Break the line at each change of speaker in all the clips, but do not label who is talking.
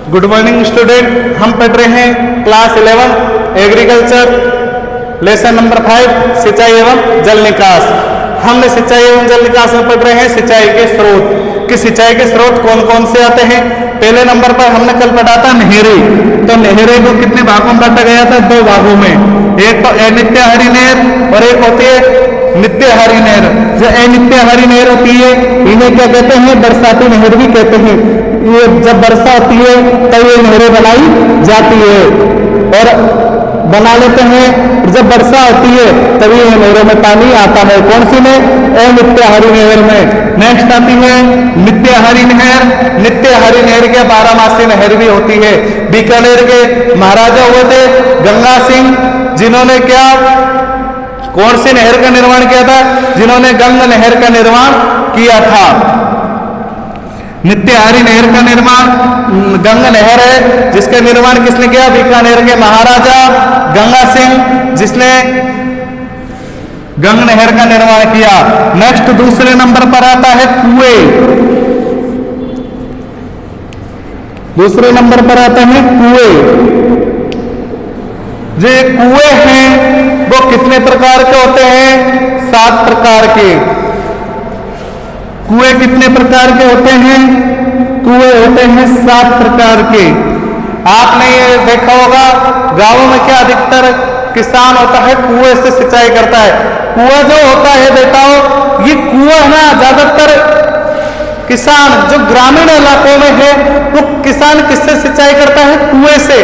Good morning student, हम पढ़ रहे हैं क्लास 11 एग्रीकल्चर लेसन नंबर 5 सिंचाई एवं जल निकास। हमने सिंचाई एवं जल निकास में पढ़ रहे हैं सिंचाई के स्रोत कि सिंचाई के स्रोत कौन कौन से आते हैं। पहले नंबर पर हमने कल पढ़ा था नहरें। तो नहरें को कितने भागों में बांटा गया था? 2 भागों में। एक तो अनित्यहारी नहर और एक होती है नित्यहारी नहर। जो अनित्यहारी नहर होती है इन्हें क्या कहते हैं? बरसाती नहर भी कहते हैं। ये जब वर्षा होती है तब ये नहरें बनाई जाती है और बना लेते हैं। जब वर्षा होती है तभी ये नहरों में पानी आता है। कौन सी में? अनित्यहारी नहर में। नेक्स्ट आती है नित्यहारी नहर। नित्यहारी नहर के 12 नहर भी होती है। बीकानेर के महाराजा हुए थे गंगा सिंह, जिन्होंने क्या कौन सी नहर का निर्माण किया था? जिन्होंने गंगा नहर का निर्माण किया था। नित्यहारी नहर का निर्माण गंगा नहर है जिसका निर्माण किसने किया? बीकानेर के महाराजा गंगा सिंह, जिसने गंगा नहर का निर्माण किया। नेक्स्ट दूसरे नंबर पर आता है कुएं। दूसरे नंबर पर आता है कुएं। जो कुएं हैं वो कितने प्रकार के होते हैं? 7 प्रकार के। कुएं कितने प्रकार के होते हैं? कुएं होते हैं 7 प्रकार के। आपने ये देखा होगा गांवों में क्या अधिकतर किसान होता है कुएं से सिंचाई करता है। कुआं जो होता है बेटाओ, ये कुआं ना ज्यादातर किसान जो ग्रामीण इलाकों में है वो किसान किससे सिंचाई करता है? कुएं से।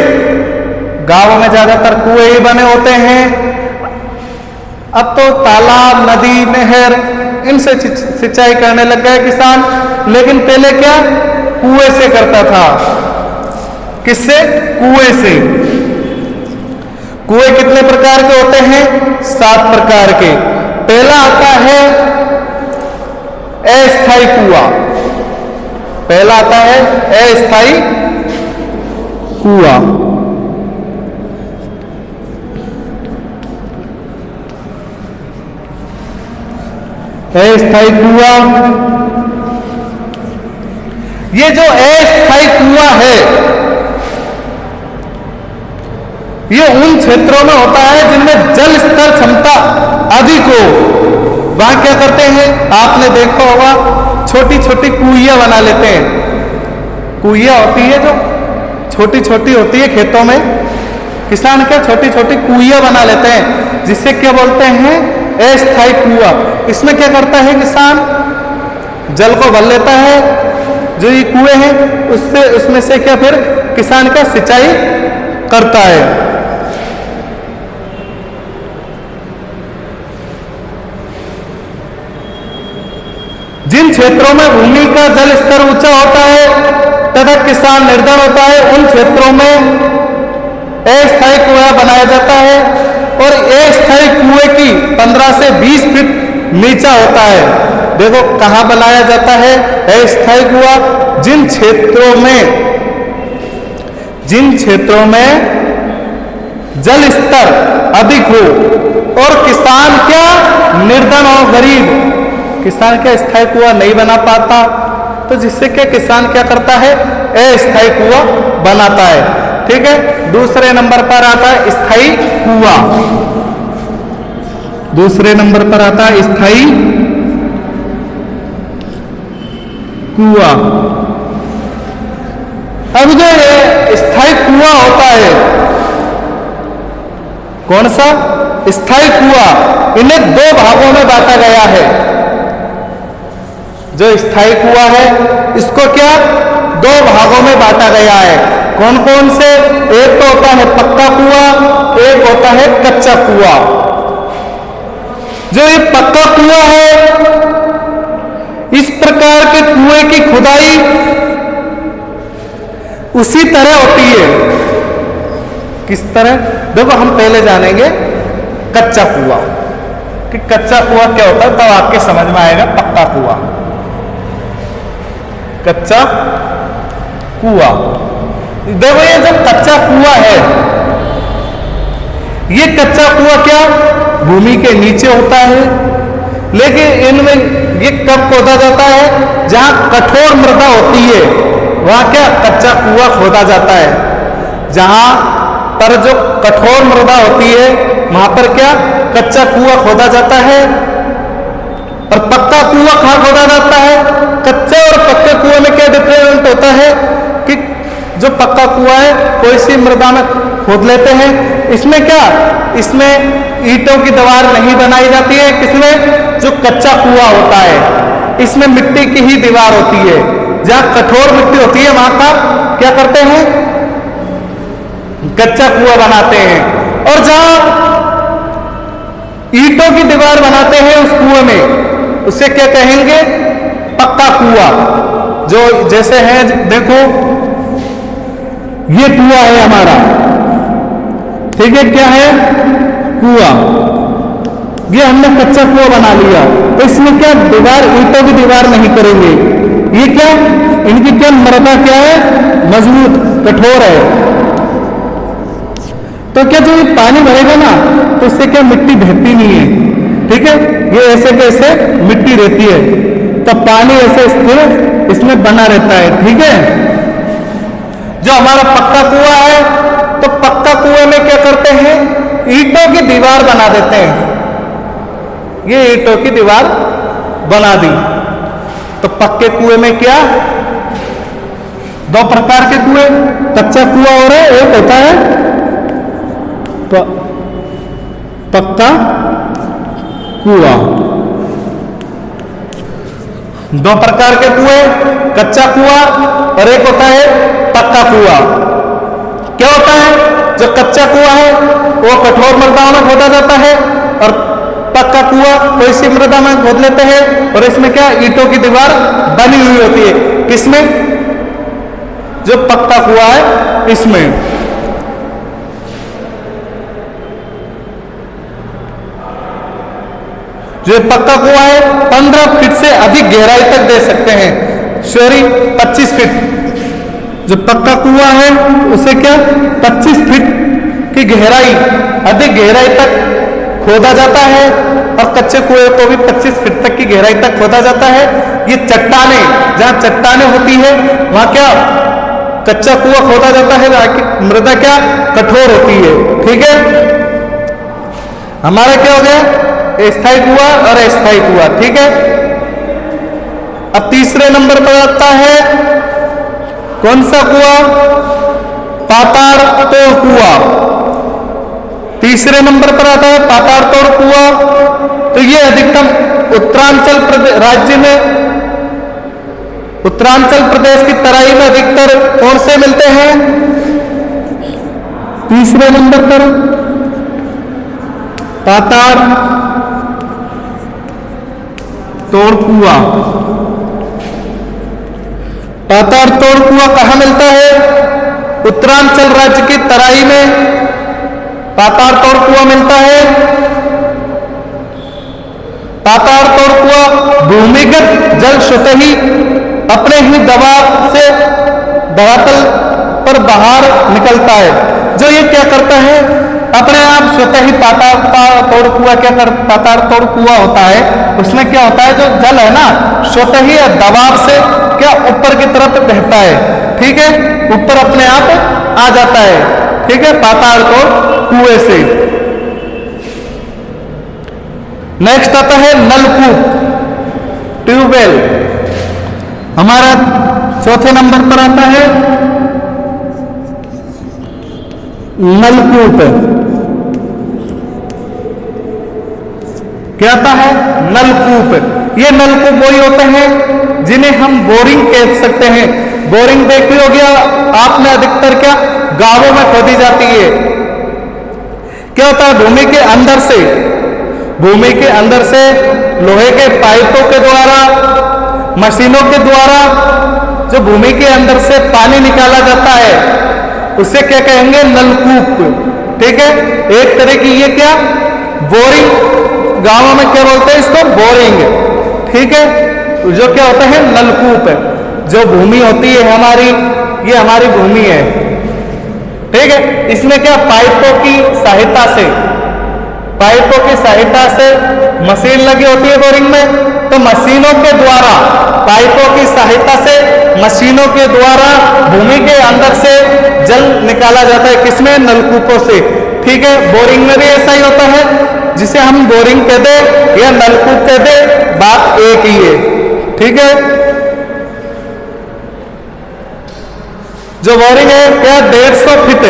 गांवों में ज्यादातर कुएं ही बने होते हैं। अब तो तालाब, नदी, नहर इनसे सिंचाई करने लग गए किसान, लेकिन पहले क्या कुएं से करता था। किससे? कुएं से। कुएं कितने प्रकार के होते हैं? 7 प्रकार के। पहला आता है अस्थायी कुआं। पहला आता है अस्थायी कुआं। अस्थायी कुआं, ये जो अस्थायी कुआं है ये उन क्षेत्रों में होता है जिनमें जल स्तर क्षमता अधिक हो। वहां क्या करते हैं? आपने देखा होगा छोटी छोटी कुइयां बना लेते हैं। कुइयां होती है जो छोटी छोटी होती है खेतों में, किसान क्या छोटी छोटी कुइयां बना लेते हैं, जिससे क्या बोलते हैं? अस्थायी कुआं। इसमें क्या करता है किसान? जल को भर लेता है, जो ये कुएं हैं उससे, उसमें से क्या फिर किसान का सिंचाई करता है। जिन क्षेत्रों में भूमि का जल स्तर ऊंचा होता है तथा किसान निर्धन होता है, उन क्षेत्रों में अस्थायी कुआं बनाया जाता है और अस्थायी कुएं की 15 से 20 फीट नीचा होता है। देखो कहां बनाया जाता है अस्थायी कुआं? जिन क्षेत्रों में जल स्तर अधिक हो और किसान क्या निर्धन और गरीब, किसान क्या स्थायी कुआं नहीं बना पाता, तो जिससे क्या किसान क्या करता है? अस्थायी कुआं बनाता है। ठीक है। दूसरे नंबर पर आता है स्थायी कुआं। दूसरे नंबर पर आता है स्थायी कुआं। अब जो ये स्थायी कुआं होता है, कौन सा? स्थायी कुआं, इन्हें 2 भागों में बांटा गया है। जो स्थायी कुआं है इसको क्या 2 भागों में बांटा गया है। कौन कौन से? एक तो होता है पक्का कुआं, एक होता है कच्चा कुआं। जो ये पक्का कुआं है, इस प्रकार के कुएं की खुदाई उसी तरह होती है। किस तरह? देखो हम पहले जानेंगे कच्चा कुआं कि कच्चा कुआं क्या होता है, तब आपके समझ में आएगा पक्का कुआं। कच्चा कुआं, देखो ये जो कच्चा कुआं है, ये कच्चा कुआं क्या भूमि के नीचे होता है, लेकिन इनमें ये कब खोदा जाता है? जहां कठोर मृदा होती है। वहां क्या कच्चा कुआं खोदा जाता है। जहां पर जो कठोर मृदा होती है वहां पर क्या कच्चा कुआं खोदा जाता है, और पक्का कुआं कहां खोदा जाता है। कच्चे और पक्के कुएं में क्या डिफरेंस होता है कि जो पक्का कुआं है कोई सी मृदा में खोद लेते हैं, इसमें क्या, इसमें ईंटों की दीवार नहीं बनाई जाती है। किसमें, जो कच्चा कुआं होता है इसमें मिट्टी की ही दीवार होती है। जहां कठोर मिट्टी होती है वहां का क्या करते हैं, कच्चा कुआं बनाते हैं, और जहां ईंटों की दीवार बनाते हैं उस कुएं में उसे क्या कहेंगे, पक्का कुआं। जो जैसे है, देखो ये कुआं है हमारा, ठीक है, क्या है, कुआं। ये हमने कच्चा कुआं बना लिया, तो इसमें क्या दीवार, ईंटों की दीवार नहीं करेंगे। ये क्या, इनकी क्या मृदा क्या है, मजबूत कठोर है। तो क्या जो ये पानी भरेगा ना तो इससे क्या मिट्टी बहती नहीं है, ठीक है, ये ऐसे कैसे मिट्टी रहती है, तो पानी ऐसे स्थिर इसमें बना रहता है, ठीक है। जो हमारा पक्का कुआं है, तो पक्का कुएं में क्या करते हैं, ईंटों की दीवार बना देते हैं। ये ईंटों की दीवार बना दी, तो पक्के कुएं में क्या, दो प्रकार के कुएं, कच्चा कुआं और एक होता है पक्का कुआं। दो प्रकार के कुएं, कच्चा कुआं और एक होता है पक्का कुआं। क्या होता है, जो कच्चा कुआं है वो कठोर मृदाओं में खोदा जाता है, और पक्का कुआं कोई सी मृदा में खोद लेते हैं, और इसमें क्या ईंटों की दीवार बनी हुई होती है। किसमें, जो पक्का कुआं है इसमें। जो पक्का कुआं है 15 फीट से अधिक गहराई तक दे सकते हैं, सॉरी 25 फीट। जो पक्का कुआं है उसे क्या 25 फीट की गहराई, अधिक गहराई तक खोदा जाता है, और कच्चे कुएं को भी 25 फीट तक की गहराई तक खोदा जाता है। ये चट्टाने, जहां चट्टाने होती है वहां क्या कच्चा कुआं खोदा जाता है, जहां की मृदा क्या कठोर होती है, ठीक है। हमारा क्या हो गया, स्थायी कुआं और अस्थायी कुआं, ठीक है। अब तीसरे नंबर पर आता है कौन सा कुआं, पाताड़ तोड़ कुआं। तीसरे नंबर पर आता है पाताड़ तोड़ कुआं। तो ये अधिकतम उत्तरांचल राज्य में, उत्तरांचल प्रदेश की तराई में अधिकतर कौन से मिलते हैं, तीसरे नंबर पर पाताड़ तोड़ कुआं। पाताड़ तोड़ कुआं कहां मिलता है, उत्तरांचल राज्य की तराई में पाताड़ तोड़ कुआं मिलता है। पाताड़ तोड़ कुआं भूमिगत जल स्वतः ही अपने ही दबाव से धरातल पर बाहर निकलता है। जो ये क्या करता है, अपने आप स्वतः ही पाताड़ तोड़ कुआं क्या कर, पाताड़ तोड़ कुआं होता है, उसमें क्या होता है, जो जल है ना स्वतः ही दबाव से क्या ऊपर की तरफ बहता है, ठीक है, ऊपर अपने आप आ जाता है, ठीक है, पाताड़ तोड़ कुएं से। नेक्स्ट आता है नलकूप, ट्यूबवेल। हमारा चौथे नंबर पर आता है नलकूप। क्या आता है, नलकूप। ये नलकूप वही होते हैं जिन्हें हम बोरिंग कह सकते हैं। बोरिंग देखी हो गया आपने, अधिकतर क्या गांवों में खोदी जाती है। क्या होता है, भूमि के अंदर से लोहे के पाइपों के द्वारा, मशीनों के द्वारा जो भूमि के अंदर से पानी निकाला जाता है उसे क्या कहेंगे, नलकूप, ठीक है। एक तरह की ये क्या बोरिंग, गांवों में क्या बोलते हैं इसको, बोरिंग, ठीक है। जो क्या होता है, नलकूप। जो भूमि होती है हमारी, ये हमारी भूमि है, ठीक है। इसमें क्या पाइपों की सहायता से मशीन लगी होती है बोरिंग में, तो मशीनों के द्वारा, पाइपों की सहायता से मशीनों के द्वारा भूमि के अंदर से जल निकाला जाता है, किसमें? नलकूपों से। ठीक है, बोरिंग में भी ऐसा ही होता है, जिसे हम बोरिंग कह दे या नलकूप कह दे, बात एक ही है। ठीक है, जो बोरिंग है क्या 150 फीट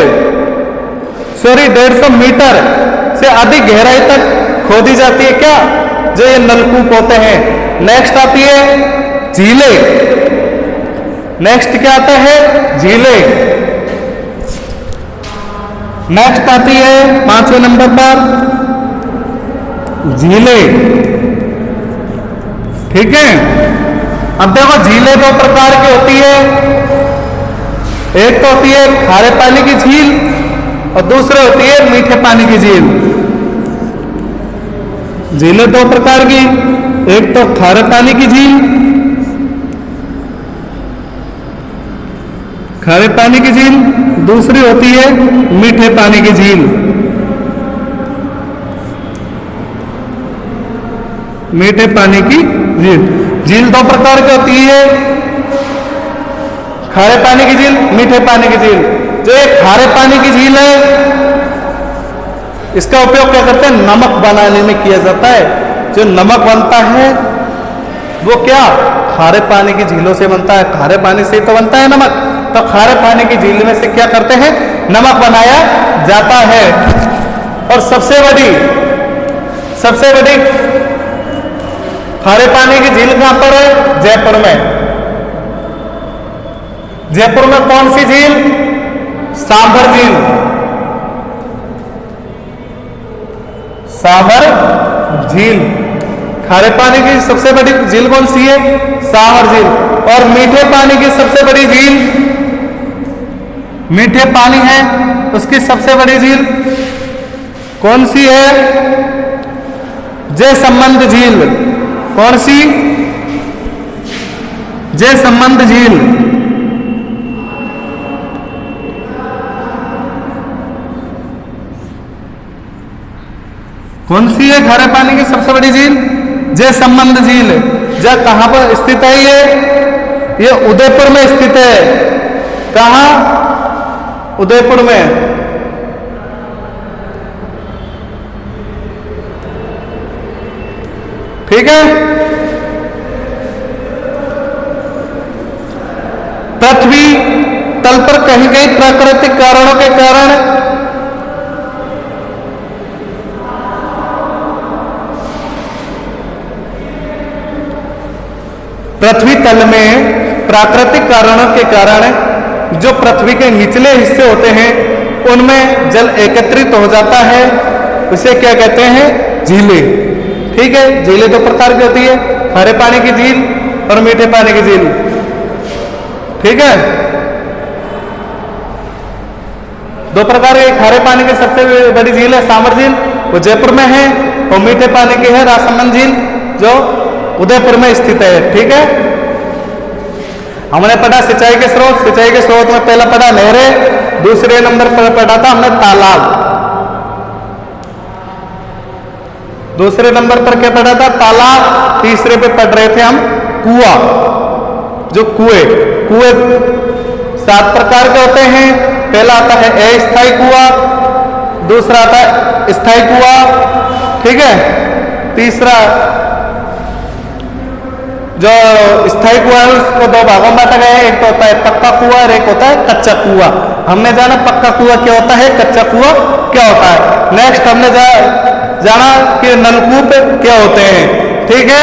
150 मीटर से अधिक गहराई तक खोदी जाती है, क्या? जो ये नलकूप होते हैं। नेक्स्ट आती है झीलें। नेक्स्ट क्या आता है? झीलें। नेक्स्ट आती है 5वें नंबर पर झीलें। ठीक है, अब देखो झीलें दो प्रकार की होती है, एक तो होती है खारे पानी की झील और दूसरी होती है मीठे पानी की झील। झीलें दो प्रकार की, एक तो खारे पानी की झील, खारे पानी की झील, दूसरी होती है मीठे पानी की झील। मीठे पानी की झील, झील दो प्रकार की होती है, खारे पानी की झील, मीठे पानी की झील। जो एक खारे पानी की झील है, इसका उपयोग क्या करते हैं? नमक बनाने में किया जाता है। जो नमक बनता है वो क्या खारे पानी की झीलों से बनता है, खारे पानी से तो बनता है नमक, तो खारे पानी की झील में से क्या करते हैं? नमक बनाया जाता है। और सबसे बड़ी खारे पानी की झील कहां पर है? जयपुर में। जयपुर में कौन सी झील? सांभर झील। सांभर झील खारे पानी की सबसे बड़ी झील कौन सी है? सांभर झील। और मीठे पानी की सबसे बड़ी झील, मीठे पानी है उसकी सबसे बड़ी झील कौन सी है? जयसंबंध झील। कौन सी? जयसंबंध झील। कौन सी है खारे पानी की सबसे बड़ी झील? जयसंबंध झील। जब कहां पर स्थित है ये उदयपुर में स्थित है। कहां? उदयपुर में। ठीक है, पृथ्वी तल पर कहीं कहीं प्राकृतिक कारणों के कारण पृथ्वी तल में प्राकृतिक कारणों के कारण जो पृथ्वी के निचले हिस्से होते हैं उनमें जल एकत्रित हो जाता है, उसे क्या कहते हैं? झीलें। ठीक है, झीलें दो प्रकार की होती है, खारे पानी की झील और मीठे पानी की झील। ठीक है, दो प्रकार की। खारे पानी की सबसे बड़ी झील है सांभर झील, वो जयपुर में है, और मीठे पानी की है राजसमंद झील, जो उदयपुर में स्थित है। ठीक है, हमने पढ़ा सिंचाई के स्रोत। सिंचाई के स्रोत में पहला पढ़ा नहरें, दूसरे नंबर पर पढ़ा था हमने तालाब, दूसरे नंबर पर क्या पढ़ा था? तालाब। तीसरे पे पढ़ रहे थे हम कुआं। जो कुएं 7 प्रकार के होते हैं। पहला आता है अस्थायी कुआं, दूसरा आता है स्थायी कुआं। ठीक है, तीसरा जो स्थायी कुआं है उसको 2 भागों में बांटा गया है, एक तो होता है पक्का कुआं और एक होता है कच्चा कुआं। हमने जाना पक्का कुआं क्या होता है, कच्चा कुआं क्या होता है। नेक्स्ट हमने जाना कि नलकूप क्या होते हैं। ठीक है,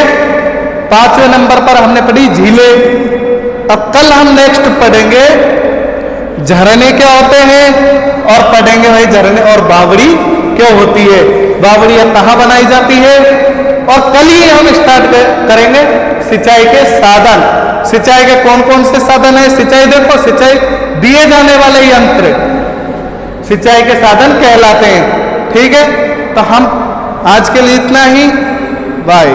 5वें नंबर पर हमने पढ़ी झीलें। अब कल हम नेक्स्ट पढ़ेंगे झरने क्या होते हैं, और पढ़ेंगे भाई झरने और बावड़ी क्या होती है, बावड़ियां कहाँ बनाई जाती है। और कल ही हम स्टार्ट करेंगे सिंचाई के साधन। सिंचाई के कौन कौन से साधन है? सिंचाई देखो, सिंचाई दिए जाने वाले यंत्र सिंचाई के साधन कहलाते हैं। ठीक है, तो हम आज के लिए इतना ही। बाय।